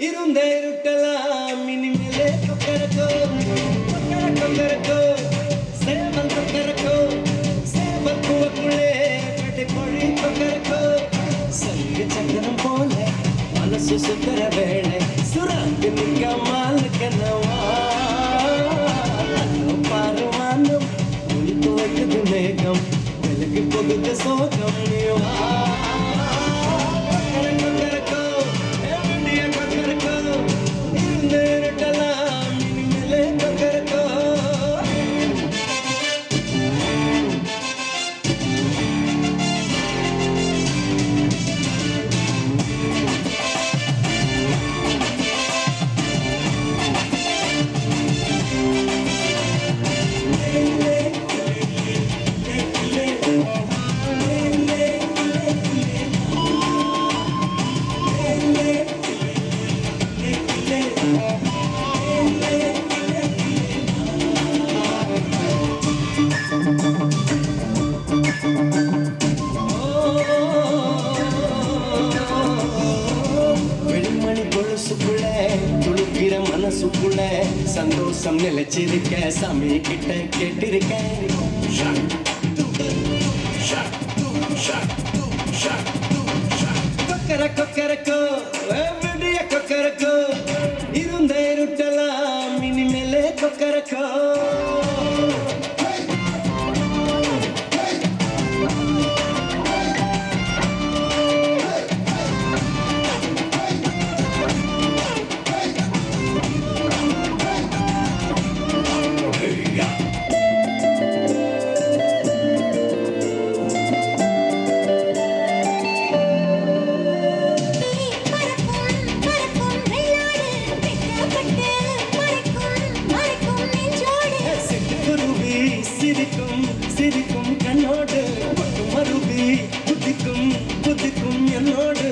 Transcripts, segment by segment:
இருந்த இருட்டலாம் இனிமேலே கொக்கரக்கோ கொக்கரக்கோ சேவல் கொக்கரக்கோ சேவல் பூவக்குள்ளே பெட்டை கோழி கொக்கரக்கோ சங்க சக்கரம் போல மனசு சுத்தர வேளை சுராங்கு நிற்க மாலுக்கனவா பாருமானம் துணித்து வைக்குது மேகம் விலகி போகுது சோகம் நீவா மனசுக்குள்ள சந்தோஷம் நிலைச்சிருக்க சாமி கிட்ட கேட்டிருக்கேன் கொக்கரக்கோ விடிய கொக்கரக்கோ இருந்த இருட்டலாம் இனிமேலே கொக்கரக்கோ சிரிக்கும் கண்ணோடு மறுபி புத்திக்கும் புத்திக்கும் என்னோடு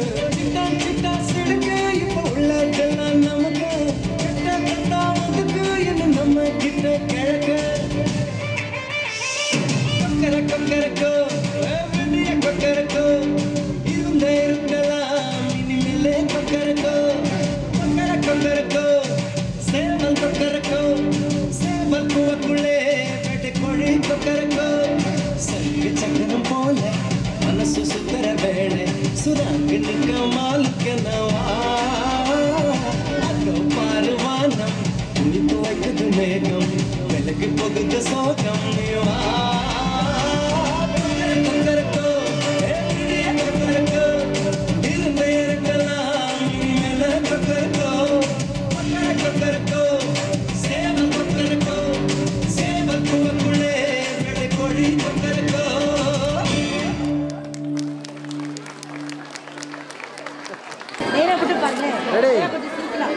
சிட்டா சிடுங்க இப்ப உள்ளதெல்லாம் நமக்கு கெட்ட கட்டா ஒதுக்கு என்ன நம்ம கிட்ட கிழக்க கொக்கரக்கோ வெளிய கொக்கரக்கோ இருந்த இருக்கலாம் இனிமேலே கொக்கரக்கோ கொக்கரக்கோ சேவல் கொக்கரக்கோ சேவல் பூவக்குள்ளே கோழி கொக்கரக்கோ சங்க சக்கரம் போல மனசு சுத்தர வேளை சுராங்கு நிற்க மாலுக்கனவா அதோ பாருவானம் துணித்து வைக்குது மேகம் விலகி போகுது சோகம் நீவா கொக்கரக்கோ கொக்கரக்கோ இருந்த இருக்கலாம் இனிமேல கொக்கரக்கோ கொக்கரக்கோ சேவல் கொக்கரக்கோ சேவல் பூவக்குள்ளே பெட்டை கோழி கொக்கரக்கோ நேரா போட்டு பாருங்க நேரா போட்டு சிரிக்கலாம்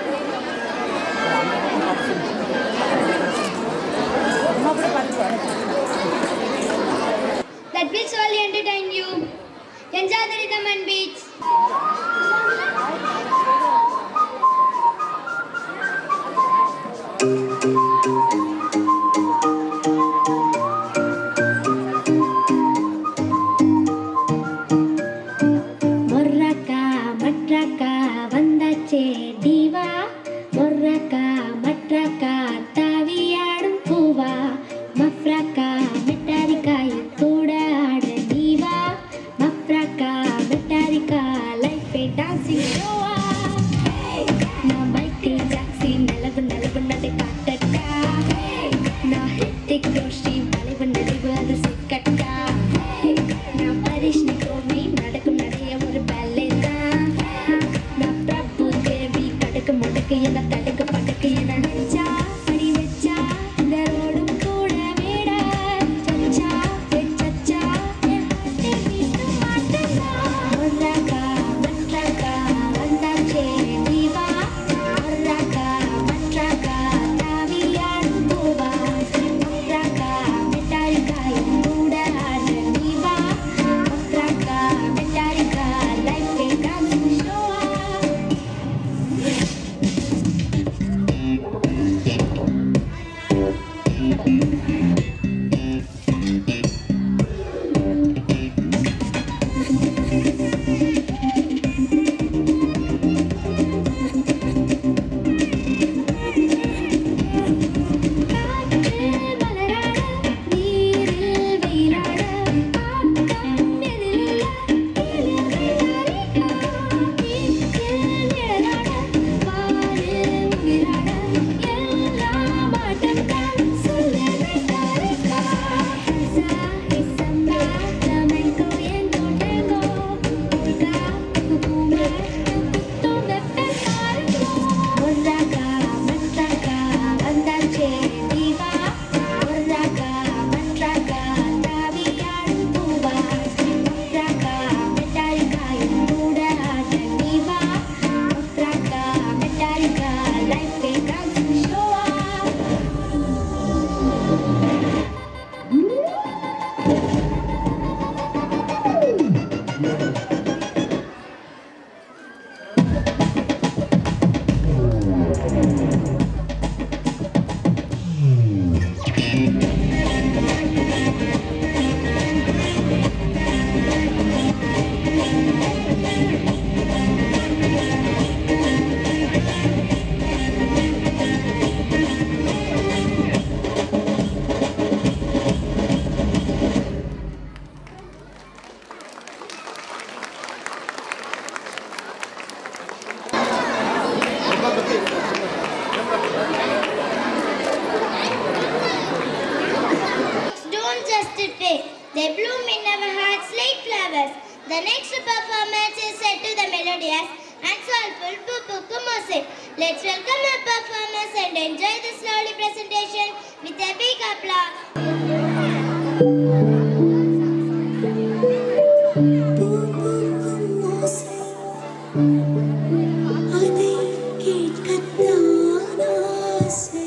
அம்மா கூட பாருங்க That will surely entertain you. Enjoy the rhythm and beats. மொர்ரக்கா மற்றக்கா வந்தாச்சே தீவா மொர்ரக்கா மற்றக்கா தாவியாடும் பூவா மஃப்ரக்கா மிட்டாரிக்காய் கூட ஆட நீவா மஃப்ரக்கா மிட்டாரிக்கா லைஃபே டான்சிங் ஷோவா நான் மைக்கேல் ஜாக்சன் நிலவு நடை காட்டட்டா நான் ஹித்திக் ரோஷி வளைவு நடிவு அது சிக்கட்டா நான் பரிஷ்ணி கோவி நடக்கும் நடைய ஒரு பேலே தான் நான் பிரபு தேவி கடுக்கு முடுக்கு என தடுக்கு படுக்கு என நினைச்சா படி வச்சா இந்த ரோடும் கூட வீடா சச்சா வெச்சச்சா மொர்ரக்கா மற்றக்கா வந்தாச்சே தீவா மொர்ரக்கா மற்றக்கா தாவியாடும் பூவா மொர்ரக்கா மிட்டாரிக்காய் கூட ஆட நீவா மொர்ரக்கா மிட்டாரிக்காய் Don't just play, they bloom in our hearts like flowers. The next performance is set to the melodious and soulful Pupu Mose. Let's welcome our performers and enjoy this lovely presentation with a big applause. அதை கேட்கத்தான் ஆசை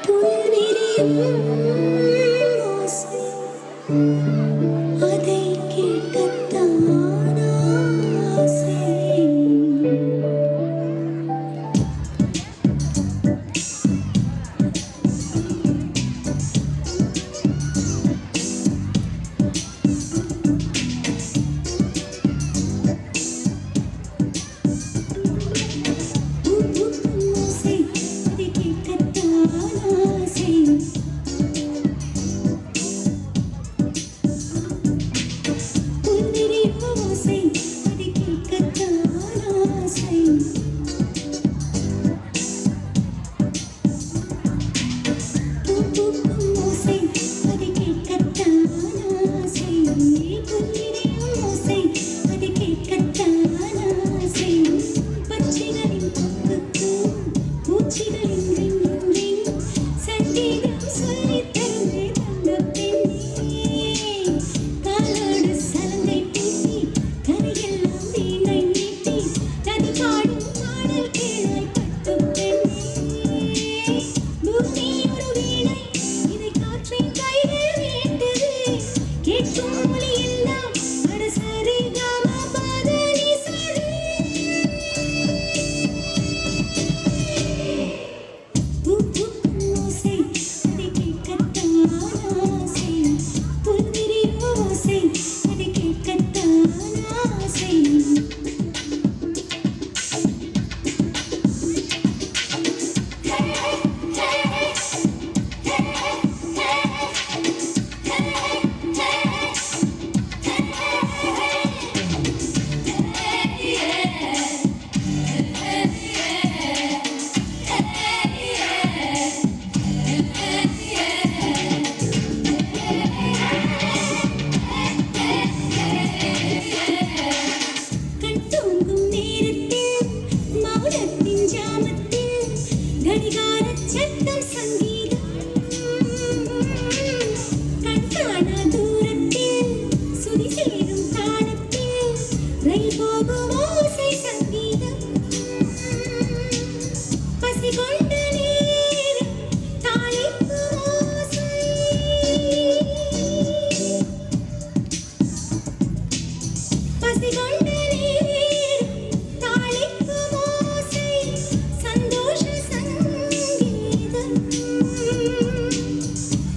புல்விரியும் ஓசை அதை கேட்கத்தான் ஆசை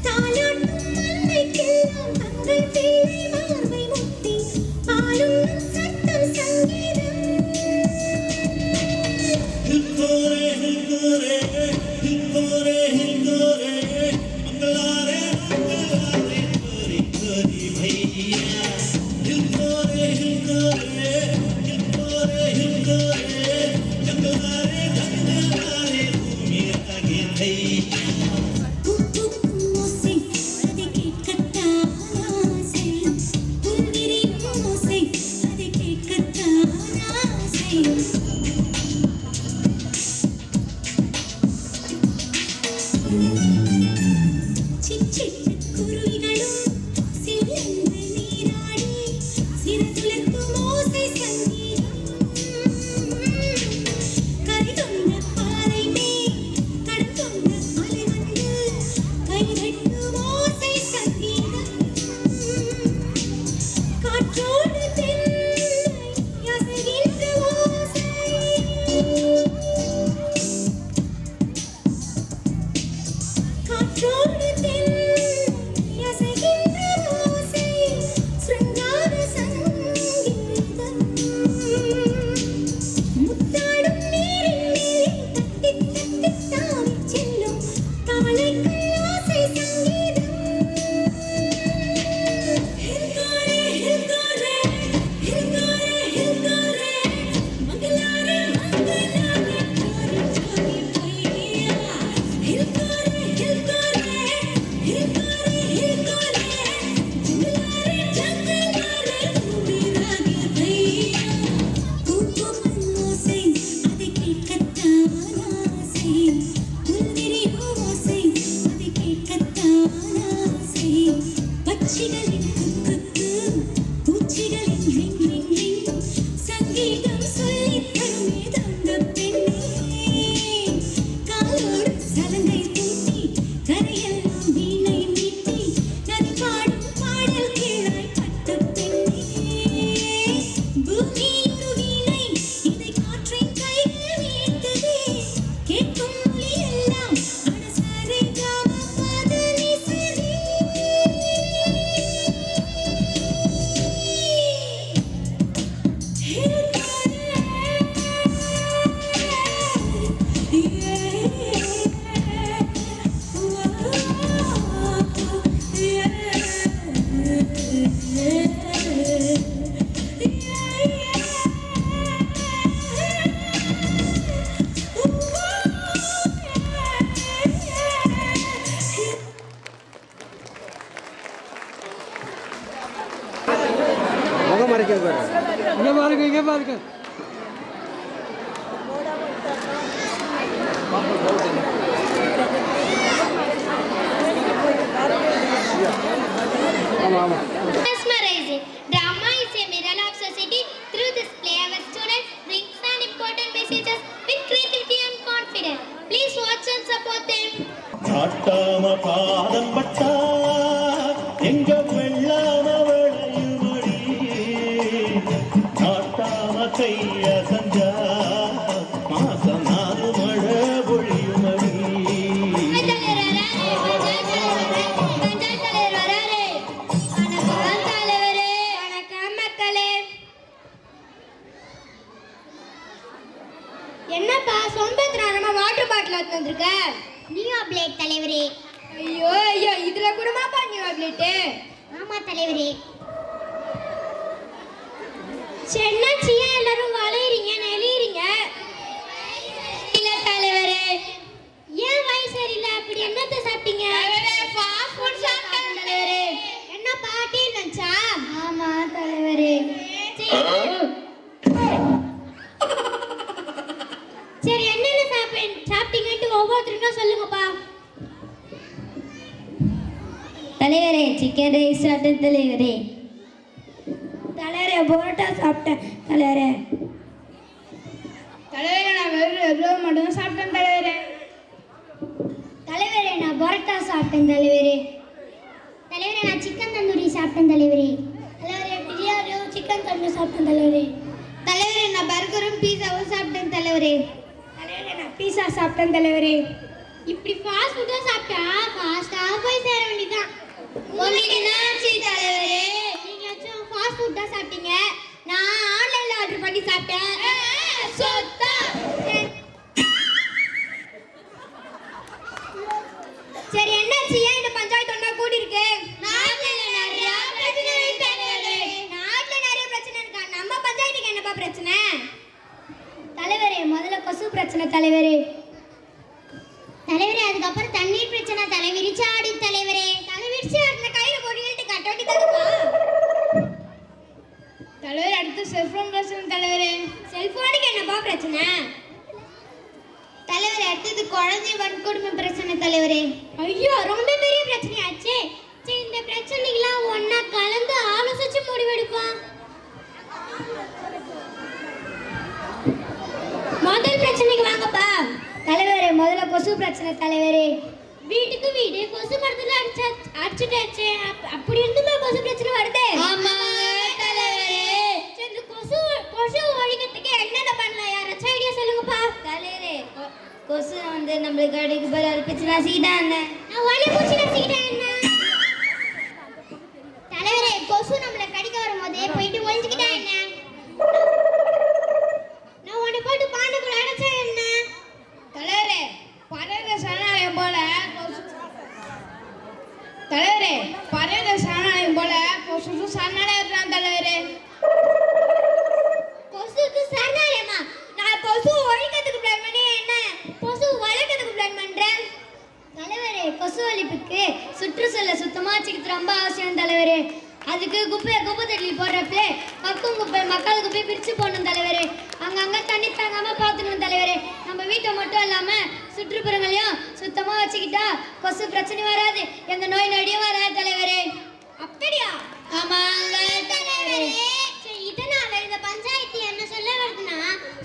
தாலாட்டும் மல்லைக்கெல்லாம் தங்கள் தேவை Mesmerizing. Drama is a mirror of society. Through this play, our students bring some important messages with creativity and confidence. Please watch and support them. காட்டாம பாதம் பட்டா எங்க வெள்ளாம விளையுமடி காட்டாம கைய சஞ்சா மாசம் நாலு மழை பொழியுமடி என்னப்பா சொம்பத்தினாரமா வாட்டர் பாட்டில் வந்திருக்க? நியூ பிளேட் தலைவரே. ஐயோ ஐயோ, இதுல கூடமாப்பா நியூ பிளேட்? ஆமா தலைவரே. சென்னாச்சியா எல்லாரும் வளையறீங்க, நெளியறீங்க? இல்ல தலைவரே. ஏன் வயசு சரியில்லை? அப்படி என்னத்த சாப்பிட்டீங்க? ஃபாஸ்ட் ஃபுட் சாப்பிட்டேன் தலைவரே. என்ன பாட்டி லஞ்சா? ஆமா தலைவரே. சரி, என்னென்ன சாப்பிட்டீங்கன்ட்டு ஒவ்வொருத்தருக்கும் சொல்லுங்கப்பா. தலைவரே, சிக்கன் ரைஸ் சாப்பிட்டேன் தலைவரே. தலைவரே, பரோட்டா சாப்பிட்டேன் தலைவரே. தலைவரே, நான் வெறும் மட்டும் சாப்பிட்டேன் தலைவரே. தலைவரே, நான் பரோட்டா சாப்பிட்டேன் தலைவரே. தலைவரே, நான் சிக்கன் தந்தூரி சாப்பிட்டேன் தலைவரே. தலைவரே, பிரியாணியும் சிக்கன் தந்தூரி சாப்பிட்டேன் தலைவரே. தலைவரே, நான் பர்கரும் பீஸாவும் சாப்பிட்டேன் தலைவரே. தலைவரே, நான் பீஸா சாப்பிட்டேன் தலைவரே. இப்படி ஃபாஸ்ட் ஃபுட்டா சாப்பிட்டா ஃபாஸ்டா போய் சேர வேண்டியதான். உங்களுக்கு என்னாச்சு தலைவரே? நீங்களாச்சும் ஃபாஸ்ட் ஃபுட்டா சாப்பிட்டீங்க, நான் ஆன்லைன்ல ஆர்டர் பண்ணி சாப்பிட்டேன். சொத்தா. சரி, என்னாச்சு? ஏன் இந்த பஞ்சாயத்து ஒண்ணா கூடி இருக்கு? நாட்டுல நிறைய பிரச்சனை இருக்கு தலைவரே. நாட்டுல நிறைய பிரச்சனை இருக்கா? நம்ம பஞ்சாயத்துக்கு என்னப்பா பிரச்சனை? தலைவரே, முதல்ல கொசு பிரச்சனை தலைவரே. தலைவரே, அதுக்கப்புறம் தண்ணீர் பிரச்சனை தலைவிரிச்சு ஆடி தலைவரே. தலைவிரிச்சு ஆடின கையில போட்டு கட்டோட்டி தடுப்பா தலைவரே. அடுத்து செல்போன் பிரச்சனை தலைவரே. செல்போனுக்கு என்னப்பா பிரச்சனை? தலைவரே, அடுத்தது குழந்தை வன்கொடுமை பிரச்சனை தலைவரே. ஐயோ, ரொம்ப பெரிய பிரச்சனையாச்சே. சரி, இந்த பிரச்சனைகளாம் ஒன்னா கலந்து ஆலோசிச்சு முடிவெடுப்போம். முதல் பிரச்சனைக்கு வாங்கப்பா. தலைவரே, முதல்ல கொசு பிரச்சனை தலைவரே. வீட்டுக்கு வீடு கொசு மரத்துல அடிச்சுட்டாச்சு. அப்படி இருந்துமா கொசு பிரச்சனை வருது? ஆமா தலைவரே. சரி, இந்த கொசு ஒழிக்கிறதுக்கு என்னென்ன பண்ணலாம்? யாராச்சும் ஐடியா சொல்லுங்கப்பா. தலைவரே, கொசு நம்மளுக்கு அடிக்கு பதில் அடிப்பிச்சு நசிக்கிட்டா என்ன? நான் ஒளி பூச்சி நசிக்கிட்டா என்ன? தலைவரே, கொசு நம்மளை கடிக்க வரும்போதே போயிட்டு ஒழிஞ்சுக்கிட்டா என்ன? நான் உன்னை போட்டு பாண்டுக்குள்ள அடைச்சா என்ன? தலைவரே, பறவை சரணாலயம் போல தலைவரே, பறவை சரணாலயம் போல கொசுக்கு சரணாலயம் இருக்கான் தலைவரே. கொசுக்கு சரணாலயமா? நான் கொசு ஒழிக்கிறதுக்கு பிளான் பண்ணி என்ன கொசு வளர்க்கறதுக்கு பிளான் பண்றேன் தலைவரே. கொசு ஒழிப்புக்கு சுற்றுச்சூழலை சுத்தமா வச்சுக்கிறது ரொம்ப அவசியம் தலைவரே. அதுக்கு குப்பை தட்டில் போடுறப்ப மக்கும் குப்பை மக்கள் குப்பை பிரித்து போடணும் தலைவரே. அங்கங்கே தண்ணி தாங்காம பார்த்துக்கணும் தலைவரே. நம்ம வீட்டை மட்டும் இல்லாமல் சுற்றுப்புறங்களையும் சுத்தமாக வச்சுக்கிட்டா கொசு பிரச்சனை வராது, எந்த நோய் நொடியும் வராது தலைவரே. அப்படியா? ஆமாங்க தலைவரே. சரி, இதனால இந்த பஞ்சாயத்து என்ன சொல்ல வருதுன்னா,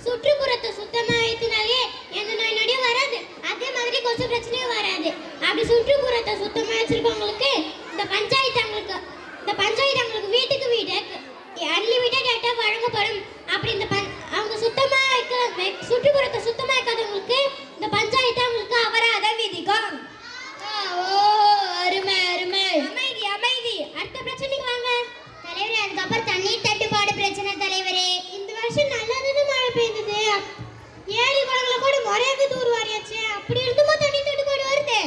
சுற்றுப்புறத்தை சுத்தமாக வைத்தினாலே எந்த நோய் நொடியும் வராது, அதே மாதிரி கொசு பிரச்சனையும் வராது. அப்படி சுற்றுப்புறத்தை சுத்தமாக வச்சிருக்கவங்களுக்கு இந்த பஞ்சாயத்து அவங்களுக்கு வீட்டுக்கு வீடு அன்லிமிட்டட் டேட்டா வழங்கப்படும். அப்படி இந்த அவங்க சுத்தமா சுற்றுப்புறத்தை சுத்தமா வைக்காதவங்களுக்கு இந்த பஞ்சாயத்து அவங்களுக்கு அபராதம் விதிக்கும். ஓ, அருமை அருமை. அமைதி அமைதி. அடுத்த பிரச்சனைக்கு வாங்க தலைவரே. அதுக்கப்புறம் தண்ணீர் தட்டுப்பாடு பிரச்சனை தலைவரே. இந்த வருஷம் நல்லதுன்னு மழை பெய்யுது, ஏரி குளங்களை கூட முறையாக தூர் வாரியாச்சு. அப்படி இருந்துமா தண்ணீர் தட்டுப்பாடு வருது?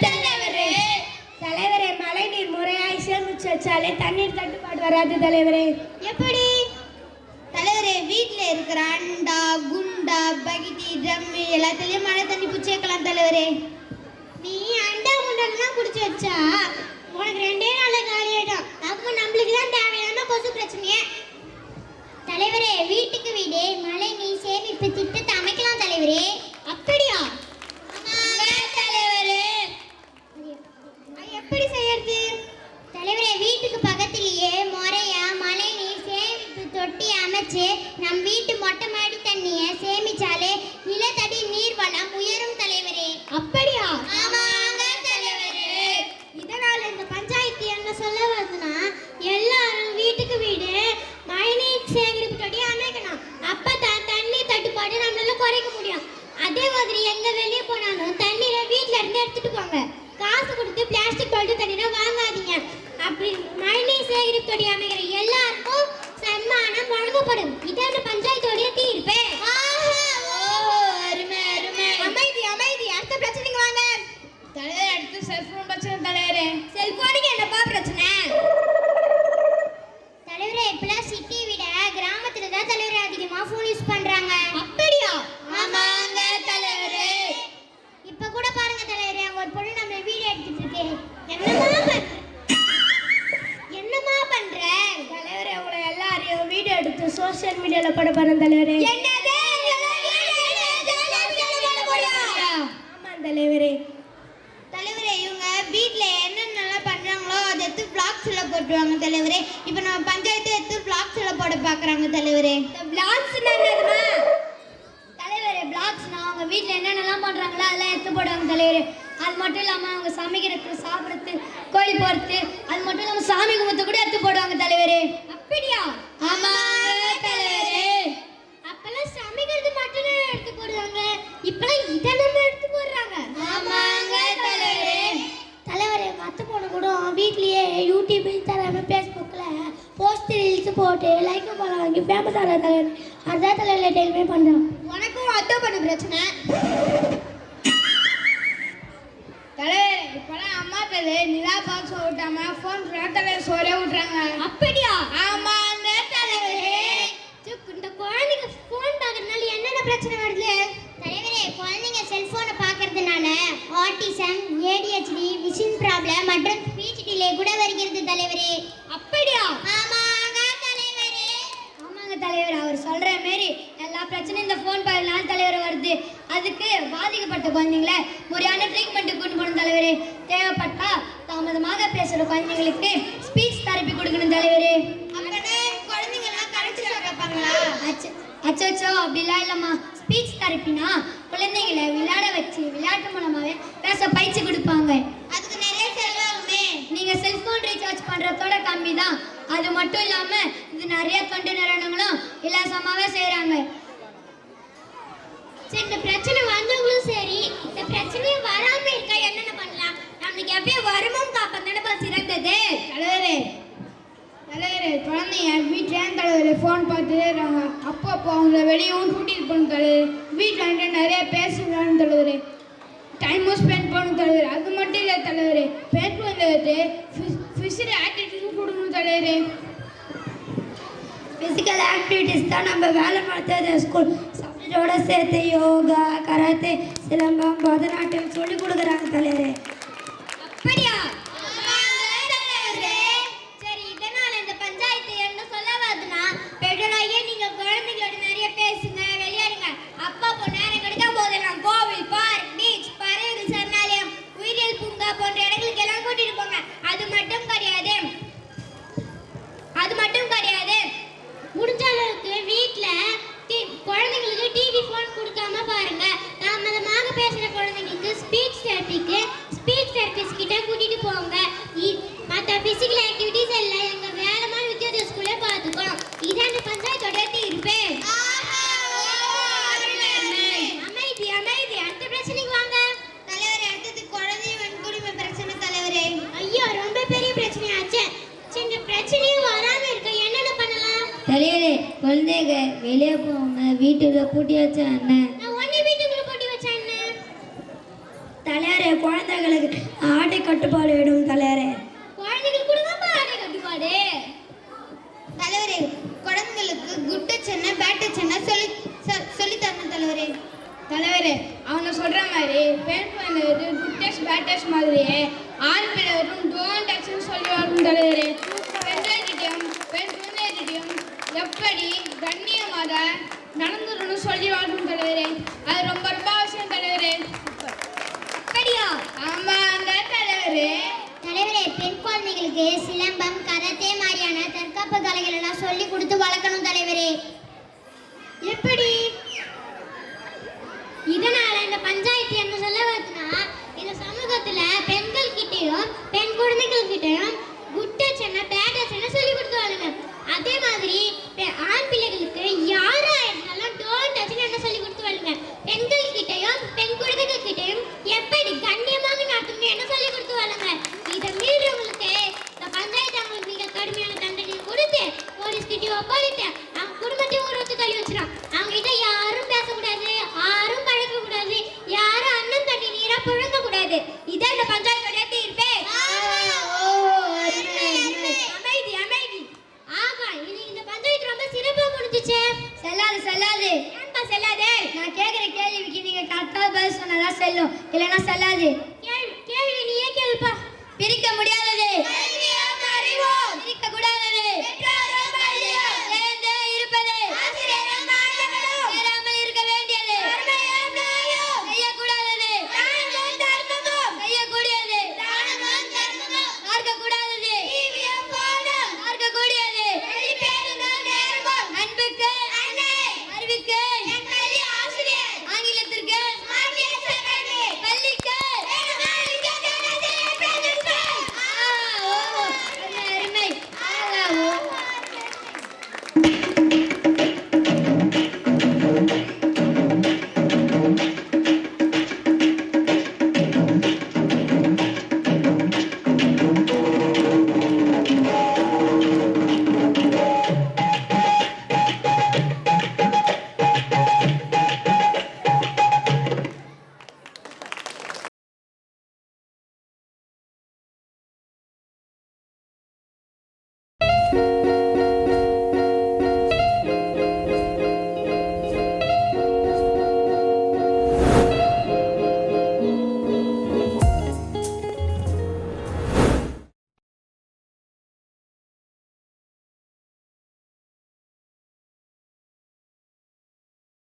தலைவரே. தலைவரே, மழை நீர் முறையாய் சேமிச்சு வச்சாலே தண்ணீர் தட்டுப்பாடு வராது தலைவரே. எப்படி தலைவரே? வீட்டில் இருக்கிற அண்டா குண்டா பகிட்டி ட்ரம் எல்லாத்துலயும் மழை தண்ணி பிடிச்சி வைக்கலாம் தலைவரே. நீ அண்டா குண்டாலாம் பிடிச்சி வச்சா உனக்கு 2 நாள்ல காலி ஆயிடும். அப்போ நம்மளுக்கு தான் தேவையான கொசு பிரச்சனையே ஆச்சு. நம் வீட்டு மொட்டை மாடி தண்ணியை சேமிச்சாலே நிலத்தடி நீர் வளம் உயரும் தலைவரே. அப்படியா? ஆமாங்க தலைவரே. இதனால இந்த பஞ்சாயத்து என்ன சொல்ல வருதுன்னா, எல்லாரும் வீட்டுக்கு வீடு மழைநீர் சேகரிப்பு தொட்டி அமைக்கணும். அப்பதான் தண்ணி தட்டுப்பாடு நம்மளால குறைக்க முடியும். அதே மாதிரி எங்க வெளியே போனாலும் தண்ணீரை வீட்ல இருந்து எடுத்துட்டு போங்க. காசு கொடுத்து பிளாஸ்டிக் பாட்டில் தண்ணீரை வாங்காதீங்க. அப்படி மழைநீர் சேகரிப்பு தொட்டி அமைக்கிற எல்லாருக்கும் சன்மானம் வழங்கப்படும். இதான பஞ்சாயத்தோடைய தீர்ப்பு. அருமை அருமை. அமைதி அமைதி. அடுத்த பிரச்சனைக்கு வாங்க தலைவர். அடுத்து செல்போன் பிரச்சனை தலைவரே. செல்போனுக்கு என்னப்பா பிரச்சனை? தலைவரே, இப்பெல்லாம் சிட்டியை விட கிராமத்துல தான் தலைவரே அதிகமா ஃபோன் யூஸ் பண்றாங்க. அப்படியா? ஆமாங்க தலைவரே. இப்ப கூட பாருங்க தலைவரே, அங்க ஒரு பொண்ணு நம்ம வீடியோ எடுத்துட்டு இருக்கு. என்னமா பண்ற தலைவரே, உங்களை எல்லாரையும் வீடியோ எடுத்து சோஷியல் மீடியால போட போறேன் தலைவரே. என்னது? ஆமா தலைவரே. தலைவரே, இவங்க வீட்ல என்னென்னலாம் பண்றாங்களோ அதை எடுத்து vlogsல போட்டுருவாங்க தலைவரே. இப்போ நம்ம பஞ்சாயத்து எடுத்து vlogsல போட பார்க்கறாங்க தலைவரே. இந்த vlogsனா என்னதுமா? தலைவரே, vlogsனா அவங்க வீட்ல என்னென்னலாம் பண்றாங்களோ அதெல்லாம் எடுத்து போடுவாங்க தலைவரே. அது மட்டும் இல்லாம அவங்க சமைக்கிறது, சாப்பிடுறது, கோயில் போறது, அது மட்டும் இல்லாம சாமி கும்பிட்டு கூட எடுத்து போடுவாங்க தலைவரே. அப்படியா? ஆமாங்க தலைவரே. அப்பெல்லாம் சமைக்கிறது மட்டும் எடுத்து போடுவாங்க. இப்பெல்லாம் இதெல்லாம் எடுத்து போடுறாங்க. ஆமாங்க தலைவரே. தலைவரே, மற்ற பொண்ணு கூட வீட்லயே யூடியூப், இன்ஸ்டாகிராம், ஃபேஸ்புக்ல போஸ்ட் ரீல்ஸ் போட்டு லைக் பண்ண வாங்கி ஃபேமஸ் ஆகிற தலைவர். அதான் தலைவரை டெய்லியுமே பண்றோம். உனக்கும் அதான் பண்ண பிரச்சனை. தலைவர், இப்பெல்லாம் அம்மா தலைவர் நிலா பாக்ஸ் விட்டாம போன் தலைவர் சோறே விட்டுறாங்க. அப்படியா? ஆமாங்க தலைவரே. இந்த குழந்தைங்க போன் பார்க்கறதுனால என்னென்ன பிரச்சனை வருது? தலைவரே, குழந்தைங்க செல்போனை பார்க்கறதுனால ஆட்டிசம், ADHD, விஷன் ப்ராப்ளம் மற்றும் ஸ்பீச் டிலே கூட வருகிறது தலைவரே. அப்படியா? ஆமாங்க தலைவரே. ஆமாங்க தலைவர், அவர் சொல்ற மாதிரி எல்லா பிரச்சனையும் இந்த போன் பார்க்கறதுனால தலைவர் வருது. அதுக்கு பாதிக்கப்பட்ட குழந்தைங்களை முறையான ட்ரீட்மெண்ட் கொண்டு போகணும் தலைவரே. தேவைப்பட்டா தாமதமாக பேசுற குழந்தைங்களுக்கு ஸ்பீச் தெரப்பி கொடுக்கணும் தலைவரே. அப்பனா குழந்தைங்க எல்லாம் கரெக்ட் சொல்றாங்களா? அச்சோ அப்படிலாம் இல்லம்மா. ஸ்பீச் தெரப்பினா குழந்தைகளை விளையாட வச்சு விளையாட்டு மூலமாவே பேச பயிற்சி கொடுப்பாங்க. அதுக்கு நிறைய செலவாகுமே. நீங்க செல்போன் ரீசார்ஜ் பண்றதோட கம்மி தான். அது மட்டும் இல்லாம இது நிறைய தொண்டு நிறுவனங்களும் இலவசமாவே செய்யறாங்க. சரி, இந்த பிரச்சனை வந்தவங்களும் சரி, இந்த பிரச்சனையும் வராம இருக்க என்னென்ன பண்ணலாம்? நம்மளுக்கு எப்பயே வருமும் காப்பம் தானே சிறந்தது. தலைவர், குழந்தைங்க வீட்டில் தலைவர் ஃபோன் பார்த்துட்டே இருக்காங்க. அப்போ அவங்கள வெளியவும் கூட்டிகிட்டு போகணும் தலைவர். வீட்டில் வந்துட்டு நிறைய பேசுகிறான்னு தலைவர். டைமும் ஸ்பெண்ட் பண்ணணும் தலைவர். அது மட்டும் இல்லை தலைவர், பேட் வந்துட்டு ஃபிசிக்கல் ஆக்டிவிட்டிஸும் கொடுக்கணும் தலைவர். ஃபிசிக்கல் ஆக்டிவிட்டிஸ் தான் நம்ம வேலை பார்த்தது. ஸ்கூல் சப்ஜெக்டோட சேர்த்து யோகா, கராத்தே, சிலம்பம், பரதநாட்டியம் சொல்லி கொடுக்குறாங்க தலைவரே. அப்படியா? சரி, இதனால இந்த பஞ்சாயத்து என்ன சொல்ல வருதுன்னா, பெற்றோராகிய நீங்க குழந்தைகளோட நிறைய பேசுங்க, விளையாடுங்க. அப்பா நேரம் கிடைக்கும் போதெல்லாம் கோவில், பார்க், பீச், பறவைகள் சரணாலயம், உயிரியல் பூங்கா போன்ற இடங்களுக்கு எல்லாம் கூட்டிட்டு போங்க. அது மட்டும் கிடையாது, முடிஞ்ச அளவுக்கு வீட்டில் குழந்தைங்களுக்கு டிவி ஃபோன் கொடுக்காம பாருங்க. தாமதமாக பேசுகிற குழந்தைங்களுக்கு ஸ்பீச் தெரபிஸ்ட் கிட்ட கூட்டிட்டு போங்க. மற்ற ஃபிசிக்கல் ஆக்டிவிட்டிஸ் எல்லாம் எங்க வேலைமான வித்தியாச ஸ்கூல்ல பார்த்துக்கோம். இதான பஞ்சாயத்தோட தீர்ப்பு. அமைதி அமைதி. அடுத்த பிரச்சனைக்கு வாங்க தலைவரே. அடுத்தது குழந்தை வன்கொடுமை பிரச்சனை தலைவரே. ஐயோ, ரொம்ப பெரிய பிரச்சனையாச்சு. இந்த பிரச்சனையும் வராம இருக்க என்னென்ன பண்ணலாம்? தலைவரே, குழந்தைங்க வெளியே போவாங்க, வீட்டுல பூட்டி வச்சா என்ன? நான் ஒன்னே வீட்டுக்குள்ள போட்டி வச்சேன் என்ன? தலைவரே, குழந்தைகளுக்கு ஆடை கட்டுப்பாடு விடும் தலைவரே. குழந்தைகளுக்கு கூட தான் ஆடை கட்டுப்பாடு. தலைவரே, குழந்தைகளுக்கு குட்டு சென்ன பேட்டு சென்ன சொல்லி தரணும் தலைவரே. தலைவர், அவங்க சொல்கிற மாதிரி பெண் குழந்தைகளுக்கு குட் டச் பேட் டச் மாதிரியே ஆண் பிள்ளைகளும் டோன்ட் டச்னு சொல்லி வரணும் தலைவர். பெண் குழந்தைகிட்டையும் எப்படி கண்ணியமாக நடந்துடணும் சொல்லி வரணும் தலைவர். அது ரொம்ப ரொம்ப அவசியம் தலைவர். அப்படியா? ஆமாங்க தலைவர். தலைவரே, பெண் குழந்தைகளுக்கு சிலம்பம், கராத்தே மாதிரியான தற்காப்பு கலைகள் எல்லாம் சொல்லி கொடுத்து வளர்க்கணும் தலைவரே. பெண் குழந்தைகள்கிட்டயும் குட் டச் என்ன பேட் டச் என்ன சொல்லி கொடுத்து வளங்க. அதே மாதிரி ஆண் பிள்ளைகளுக்கு யாரா இருந்தாலும் டோன்ட் டச் என்ன சொல்லி கொடுத்து வளங்க. பெண்கள் கிட்டயும் பெண் குழந்தைகள் கிட்டயும் எப்படி கண்ணியமாக நடத்தணும் என்ன சொல்லி கொடுத்து வளங்க. இதை மீறவங்களுக்கு இந்த பஞ்சாயத்து அவங்களுக்கு மிக கடுமையான தண்டனை கொடுத்து போலீஸ் கிட்டே ஒப்படைத்து அவங்க குடும்பத்தையும் ஒரு ஒத்து தள்ளி வச்சிடும். அவங்க கிட்ட யாரும் பேசக்கூடாது, யாரும் பழக்கக்கூடாது, யாரும் அண்ணன் தண்ணி நீரா புழங்க கூடாது. இதான் இந்த பஞ்சாயத்தோட தீர்ப்பே. அமைதி அமைதி. ஆமா, இது இந்த பஞ்சாயத்து ரொம்ப சிறப்பா முடிஞ்சுச்சு. செல்லாது செல்லாது. ஏன்பா செல்லாதே? நான் கேட்குற கேள்விக்கு நீங்கள் கரெக்டாக பதில் சொன்னதா செல்லும், இல்லைன்னா செல்லாது. கேள்வி நீயே கேளுப்பா. பிரிக்க முடியாதது